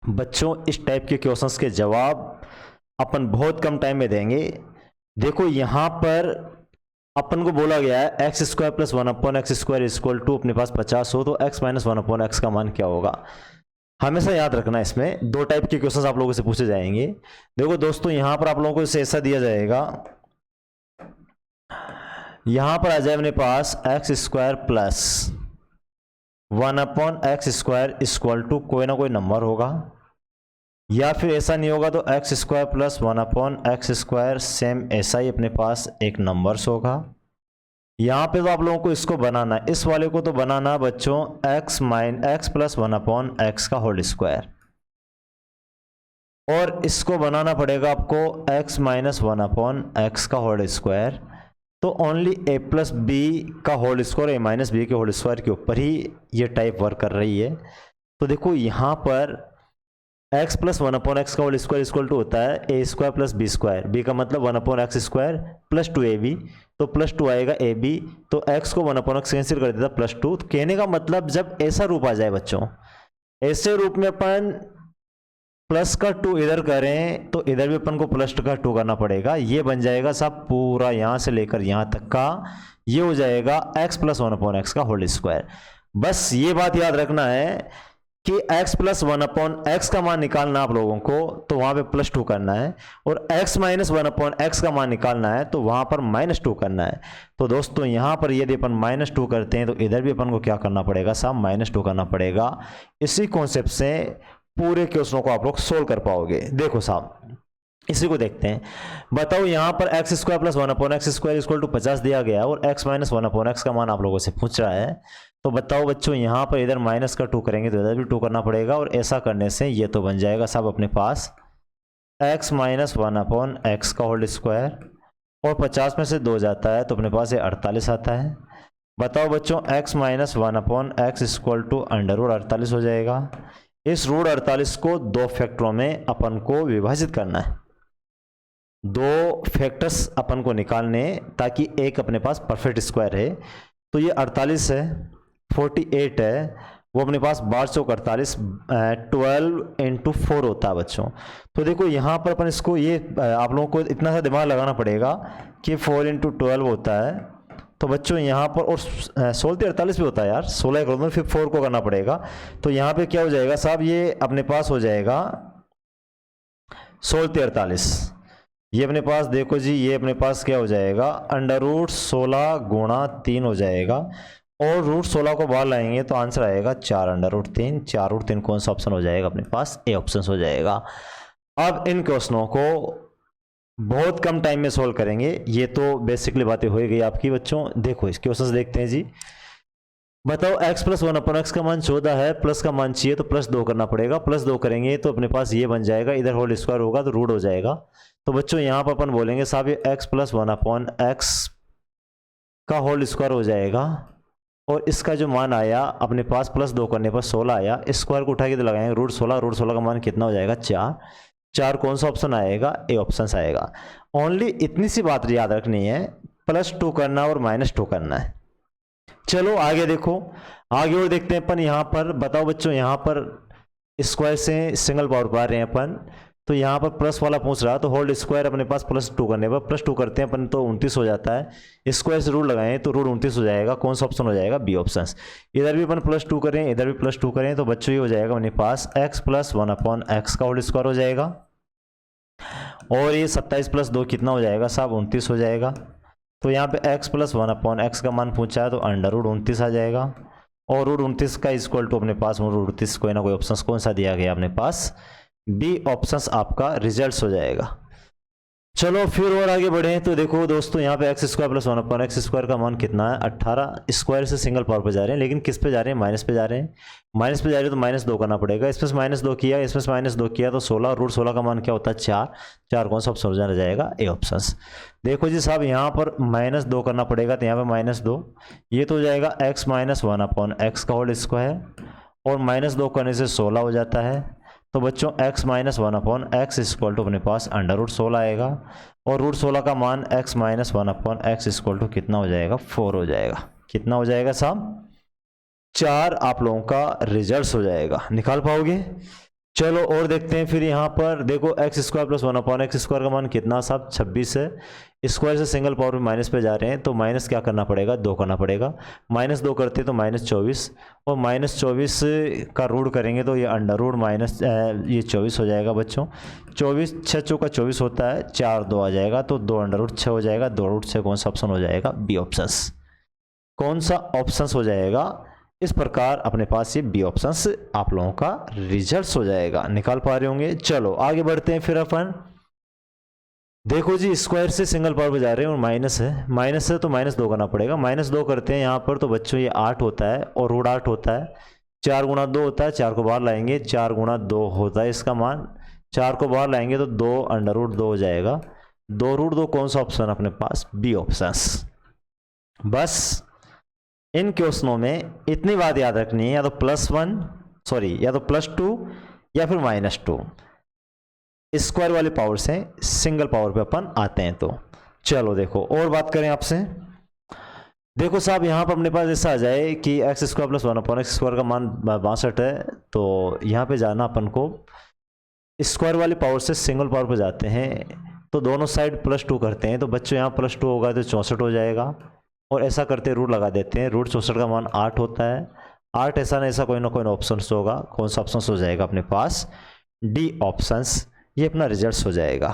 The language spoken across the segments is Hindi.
बच्चों इस टाइप के क्वेश्चंस के जवाब अपन बहुत कम टाइम में देंगे। देखो यहां पर अपन को बोला गया है x square plus one upon x square equal to अपने पास 50 हो तो x minus one upon x का मान क्या होगा। हमेशा याद रखना इसमें दो टाइप के क्वेश्चंस आप लोगों से पूछे जाएंगे। देखो दोस्तों यहां पर आप लोगों को इसे ऐसा दिया जाएगा, यहां पर आ जाए अपने पास x square plus one upon x square equal to कोई ना कोई नंबर होगा, या फिर ऐसा नहीं होगा तो x square plus one upon x square same ऐसा ही अपने पास एक नंबर्स होगा। यहां पे तो आप लोगों को इसको बनाना है, इस वाले को तो बनाना बच्चों x plus one upon x का होल स्क्वायर, और इसको बनाना पड़ेगा आपको x minus one upon x का होल स्क्वायर। तो ओनली ए प्लस बी का होल स्क्वायर ए माइनस बी के होल स्क्वायर के ऊपर ही ये टाइप वर्क कर रही है। तो देखो यहां पर x plus one upon x का होल स्क्वायर इक्वल टू होता है a square plus b square, b का मतलब one upon x square plus two a b, तो प्लस टू आएगा ए बी, तो x को वन अपॉन एक्स कैंसिल कर देता प्लस टू। तो कहने का मतलब जब ऐसा रूप आ जाए बच्चों, ऐसे रूप में अपन प्लस का टू इधर करें तो इधर भी अपन को प्लस का टू करना पड़ेगा, ये बन जाएगा सब पूरा यहां से लेकर यहां तक का, ये हो जाएगा x plus one upon x का होल स्क्वायर। बस ये बात याद रखना है कि x plus one upon x का मान निकालना आप लोगों को तो वहां पे प्लस टू करना है, और x minus one upon x का मान निकालना है तो वहां पर माइनस टू करना है। तो दोस्तों यहां पर यदि अपन माइनस टू करते हैं तो इधर भी अपन को क्या करना पड़ेगा साहब, माइनस टू करना पड़ेगा। इसी कॉन्सेप्ट से पूरे क्वेश्चनों को आप लोग सोल्व कर पाओगे। देखो साहब इसी को देखते हैं, बताओ यहां पर x square plus one upon x square equal to 50 दिया गया और x minus one upon x का मान आप लोगों से पूछ रहा है। तो बताओ बच्चों यहां पर इधर माइनस का टू करेंगे तो इधर भी टू करना पड़ेगा, और ऐसा करने से ये तो बन जाएगा सब अपने पास x minus one upon x का होल स्क्वायर, और 50 में से 2 जाता है तो अपने पास ये 48 आता है। बताओ बच्चों x minus one upon x equal to under root 48 हो जाएगा। इस रूट 48 को दो फैक्टरों में अपन को विभाजित करना है, दो फैक्टर्स अपन को निकालने ताकि एक अपने पास परफेक्ट स्क्वायर है। तो ये 48 है, 48 है, वो अपने पास 1248 12 इंटू 4 होता है बच्चों। तो देखो यहाँ पर अपन इसको ये आप लोगों को इतना सा दिमाग लगाना पड़ेगा कि 4 इंटू 12 होता है। तो बच्चों यहाँ पर और 16 48 भी होता है यार, 16 कर दो फिर 4 को करना पड़ेगा। तो यहाँ पे क्या हो जाएगा साहब, ये अपने पास हो जाएगा 16 48, ये अपने पास देखो जी ये अपने पास क्या हो जाएगा अंडर रूट 16 गुणा 3 हो जाएगा, और रूट 16 को बाहर लाएंगे तो आंसर आएगा 4 अंडर रूट 3। 4 रूट 3 कौन सा ऑप्शन हो जाएगा अपने पास, ए ऑप्शन हो जाएगा। अब इन क्वेश्चनों को बहुत कम टाइम में सोल्व करेंगे, ये तो बेसिकली बातें हो गई आपकी बच्चों। देखो इस क्वेश्चन देखते हैं जी। बताओ x plus one upon x का मान 14 है, प्लस का मान चाहिए तो प्लस 2 करना पड़ेगा, प्लस 2 करेंगे तो अपने पास ये बन जाएगा, इधर होल स्क्वायर होगा तो रूट हो जाएगा। तो बच्चों यहाँ पर अपन बोलेंगे साहब ये x plus one upon x का होल स्क्वायर हो जाएगा, और इसका जो मान आया अपने पास प्लस 2 करने पर 16 आया, स्क्वायर को उठा के तो लगाएंगे रूट 16 का मान कितना हो जाएगा 4। 4 कौन सा ऑप्शन आएगा, ए ऑप्शन आएगा। ओनली इतनी सी बात याद रखनी है, प्लस 2 करना और माइनस 2 करना है। चलो आगे देखो, आगे और देखते हैं अपन यहाँ पर। बताओ बच्चों यहाँ पर स्क्वायर से सिंगल पावर पा रहे हैं अपन, तो यहाँ पर प्लस वाला पूछ रहा है तो होल स्क्वायर अपने पास प्लस 2 करने पर प्लस 2 करते हैं अपन तो 29 हो जाता है। स्क्वायर से रूट लगाएं तो रूट 29 हो जाएगा, कौन सा ऑप्शन हो जाएगा, बी ऑप्शन। इधर भी अपन प्लस 2 करें इधर भी प्लस 2 करें तो बच्चों ये हो जाएगा अपने पास x plus one upon x का होल स्क्वायर हो जाएगा, और ये 27 प्लस 2 कितना हो जाएगा साहब 29 हो जाएगा। तो यहाँ पे x plus one upon x का मान पूछा है तो अंडर रूट 29 आ जाएगा, और रूट 29 का इक्वल टू अपने पास रूट 29 कोई ना कोई ऑप्शन कौन सा दिया गया अपने पास, बी ऑप्शंस आपका रिजल्ट्स हो जाएगा। चलो फिर और आगे बढ़े तो देखो दोस्तों यहाँ पे x square plus one upon x square का मान कितना है 18। स्क्वायर से सिंगल पावर पे जा रहे हैं, लेकिन किस पे जा रहे हैं, माइनस पे जा रहे हैं। माइनस पे जा रहे हैं तो माइनस 2 करना पड़ेगा, इसमें माइनस 2 किया इसमें माइनस 2 किया तो 16, रूट 16 का मान क्या होता है 4। 4 कौन सा ऑप्शन हो जाएगा, ए ऑप्शन। देखो जी साहब यहाँ पर माइनस 2 करना पड़ेगा तो यहाँ पे माइनस 2, ये तो हो जाएगा x minus one upon x का होल स्क्वायर, और माइनस 2 करने से 16 हो जाता है। तो बच्चों x minus one upon x equal to अपने पास अंडर रूट 16 आएगा, और रूट 16 का मान x minus one upon x equal to कितना हो जाएगा 4 हो जाएगा। कितना हो जाएगा साहब 4 आप लोगों का रिजल्ट हो जाएगा, निकाल पाओगे। चलो और देखते हैं फिर यहाँ पर देखो एक्स स्क्वायर प्लस 1/x² का मान कितना साहब 26 है। स्क्वायर से सिंगल पावर में माइनस पे जा रहे हैं तो माइनस क्या करना पड़ेगा 2 करना पड़ेगा। -2 करते हैं तो -24 और -24 का रूट करेंगे तो ये अंडर रूट माइनस ये 24 हो जाएगा बच्चों। 24 6 चौका 24 होता है 4 2 आ जाएगा तो 2 अंडर रूट 6 हो जाएगा। 2 रूट 6 कौन सा ऑप्शन हो जाएगा बी ऑप्शंस। कौन सा ऑप्शंस हो जाएगा। इस प्रकार अपने पास ये बी ऑप्शंस आप लोगों का रिजल्ट हो जाएगा। निकाल पा रहे होंगे। चलो आगे बढ़ते हैं फिर अपन। देखो जी स्क्वायर से सिंगल पावर पे जा रहे हैं और माइनस है तो -2 करना पड़ेगा। -2 करते हैं यहाँ पर तो बच्चों ये 8 होता है और रूट 8 होता है। 4 गुणा 2 होता है 4 को बाहर लाएंगे 4 गुणा 2 होता है इसका मान। 4 को बाहर लाएंगे तो 2 अंडर रूट 2 हो जाएगा। 2 रूट 2 कौन सा ऑप्शन अपने पास बी ऑप्शंस। बस इन क्वेश्चनों में इतनी बात याद रखनी है या तो +1 या तो +2 या फिर -2 स्क्वायर वाले पावर से सिंगल पावर पे अपन आते हैं। तो चलो देखो और बात करें आपसे। देखो साहब यहाँ पर अपने पास ऐसा आ जाए कि x² प्लस 1/x² का मान 62 है तो यहाँ पे जाना अपन को स्क्वायर वाली पावर से सिंगल पावर पे जाते हैं तो दोनों साइड +2 करते हैं तो बच्चों यहाँ +2 होगा तो 64 हो जाएगा और ऐसा करते रूट लगा देते हैं। रूट 64 का मान 8 होता है। 8 ऐसा ना ऐसा कोई ना कोई ऑप्शन होगा। कौन सा ऑप्शन हो जाएगा अपने पास डी ऑप्शंस। ये अपना रिजल्ट हो जाएगा।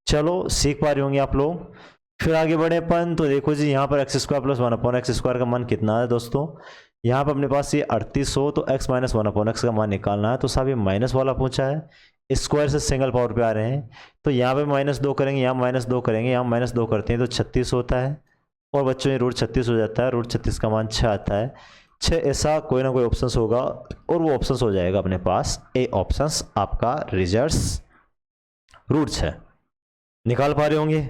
चलो सीख पा रहे होंगे आप लोग। फिर आगे बढ़े अपन तो देखो जी यहाँ पर x² प्लस 1/x² का मान कितना है दोस्तों। यहाँ पर अपने पास ये 38 हो तो x माइनस 1/x का मान निकालना है तो साहब ये माइनस वाला पूछा है। स्क्वायर से सिंगल पावर पे आ रहे हैं तो यहाँ पे -2 करेंगे यहाँ -2 करेंगे यहाँ -2 करते हैं तो 36 होता है और बच्चों ये रूट 36 हो जाता है। रूट 36 का मान 6 आता है। 6 ऐसा कोई ना कोई ऑप्शंस होगा और वो ऑप्शंस हो जाएगा अपने पास ए ऑप्शंस आपका रिजल्ट्स रूट 6 निकाल पा रहे होंगे।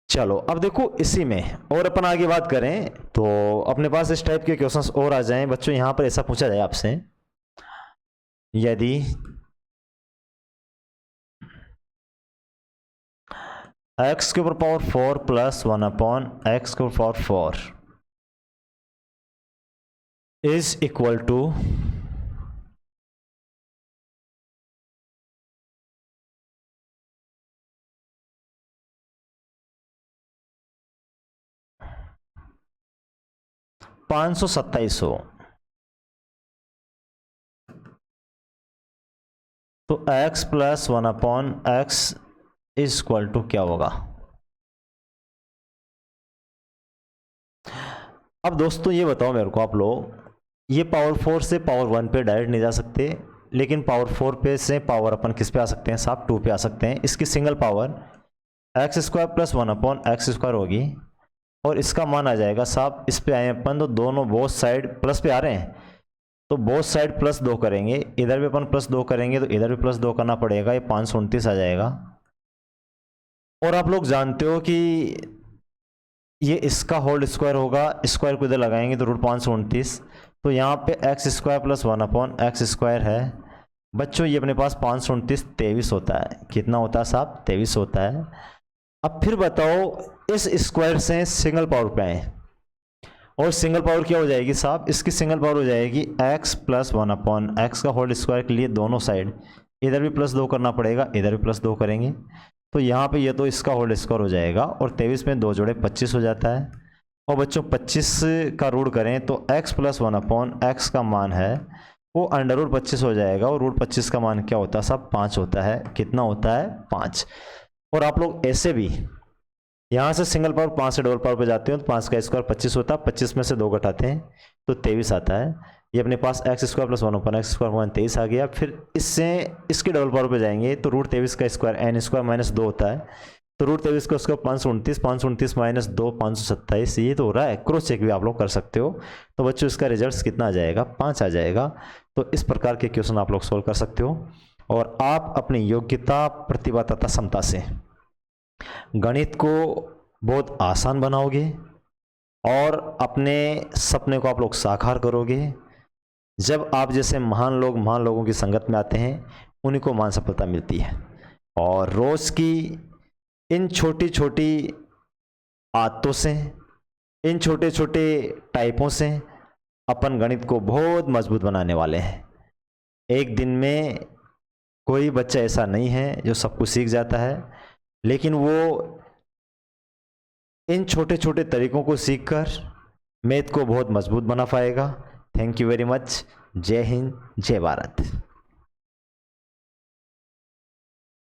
चलो अब देखो इसी में और अपन आगे बात करें तो अपने पास इस टाइप के क्वेश्चंस और आ जाएं बच्चों। यहाँ पर ऐसा पूछा जाए आपसे यदि x के ऊपर पावर 4 प्लस 1/x के ऊपर पावर 4 इज इक्वल टू 527 हो तो x plus 1/x is equal to क्या होगा। अब दोस्तों ये बताओ मेरे को आप लोग ये पावर 4 से पावर 1 पे डायरेक्ट नहीं जा सकते लेकिन पावर 4 पे से पावर अपन किस पे आ सकते हैं साहब 2 पे आ सकते हैं। इसकी single power x² plus 1/x² होगी और इसका मान आ जाएगा साहब इस पे आए अपन तो दोनों बोथ साइड प्लस पे आ रहे हैं तो बोथ साइड +2 करेंगे। इधर भी अपन +2 करेंगे तो इधर भी +2 करना पड़ेगा। ये 529 आ जाएगा। और आप लोग जानते हो कि ये इसका होल स्क्वायर होगा। स्क्वायर को इधर लगाएंगे तो रूट 529 तो यहाँ पे x² प्लस 1/x² है बच्चों। ये अपने पास 529 23 होता है। कितना होता है साहब 23 होता है। अब फिर बताओ इस स्क्वायर से सिंगल पावर पे आए और सिंगल पावर क्या हो जाएगी साहब इसकी सिंगल पावर हो जाएगी x प्लस 1/x का होल स्क्वायर के लिए दोनों साइड इधर भी +2 करना पड़ेगा इधर भी +2 करेंगे तो यहाँ पे ये तो इसका होल स्क्वायर हो जाएगा और 23 में 2 जोड़े 25 हो जाता है। और बच्चों 25 का रूट करें तो x प्लस 1/x का मान है वो अंडर रूट 25 हो जाएगा और रूट 25 का मान क्या होता है साहब 5 होता है। कितना होता है 5। और आप लोग ऐसे भी यहाँ से सिंगल पावर 5 से डबल पावर पे जाते हो तो 5 का स्क्वायर 25 होता है। 25 में से 2 घटाते हैं तो 23 आता है। ये अपने पास x² प्लस 1/x² मान 23 आ गया। फिर इससे इसके डबल पावर पे जाएंगे तो रूट 23 का स्क्वायर n² - 2 होता है तो रूट 23 का उसका 529 माइनस 2 527 ये तो हो रहा है। क्रॉस चेक भी आप लोग कर सकते हो। तो बच्चों इसका रिजल्ट कितना आ जाएगा 5 आ जाएगा। तो इस प्रकार के क्वेश्चन आप लोग सोल्व कर सकते हो और आप अपनी योग्यता प्रतिभा तथा क्षमता से गणित को बहुत आसान बनाओगे और अपने सपने को आप लोग साकार करोगे। जब आप जैसे महान लोगों की संगत में आते हैं उन्हीं को महान सफलता मिलती है। और रोज की इन छोटी छोटी आदतों से इन छोटे छोटे टाइपों से अपन गणित को बहुत मजबूत बनाने वाले हैं। एक दिन में कोई बच्चा ऐसा नहीं है जो सब कुछ सीख जाता है, लेकिन वो इन छोटे छोटे तरीकों को सीखकर मैथ को बहुत मजबूत बना पाएगा। Thank you very much. जय हिंद, जय भारत।